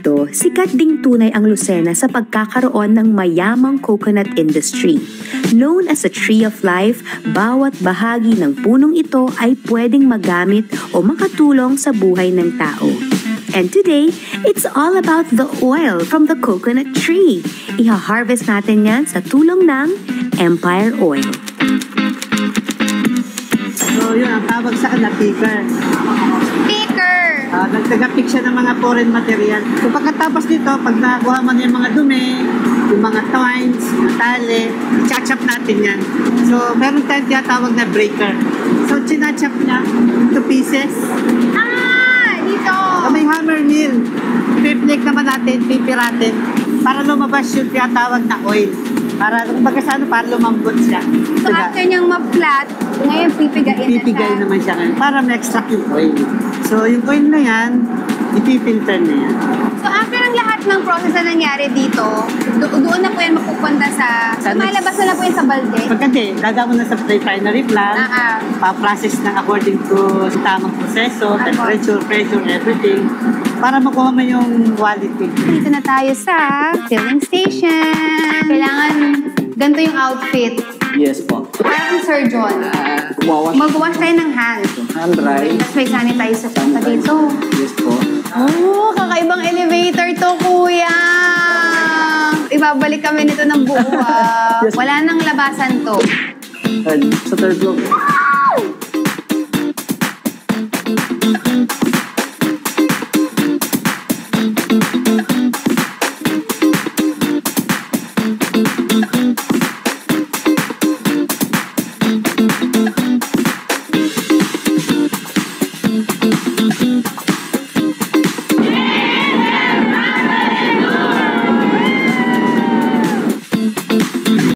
mundo, sikat ding tunay ang Lucena sa pagkakaroon ng mayamang coconut industry. Known as a tree of life, bawat bahagi ng punong ito ay pwedeng magamit o makatulong sa buhay ng tao. And today, it's all about the oil from the coconut tree. Iha-harvest natin yan sa tulong ng Empire Oil. So yun, ang tawag sa na picker. Picker! Nagtaga-pick siya ng mga foreign material. So pagkatapos nito, pag nakuha mo na yung mga dumi, yung mga twines, yung tali, i-chop natin yan. So meron tayong tinatawag na breaker. So chinachop niya into pieces. Dito! May hammer mill. Piplik naman natin, pipiratin para lumabas yung tinatawag na oil. Para kumbaga sa para lumambot siya. So after niyang ma-flat, ngayon pipigay naman siya ngayon para ma-extract yung oil. So yung oil na yan, ipipilter na yan. So after ng lahat ng process na nangyari dito, doon na po yan mapupunta sa malabas na po yan sa balde? Pagkandi, gagawin na sa refinery plant, pa-process na according to tamang proseso, temperature, pressure, everything, para makuha mo yung quality. Dito na tayo sa filling station. Kailangan ganito yung outfit. Yes po. Parang surgeon. Mag-wash tayo ng hands. Hand dry. Tapos may sanitizer pa dito. Yes po. Oh, kakaibang elevator to, kuya. Ibabalik kami nito ng buo. Yes. Wala nang labasan to. Sa third floor.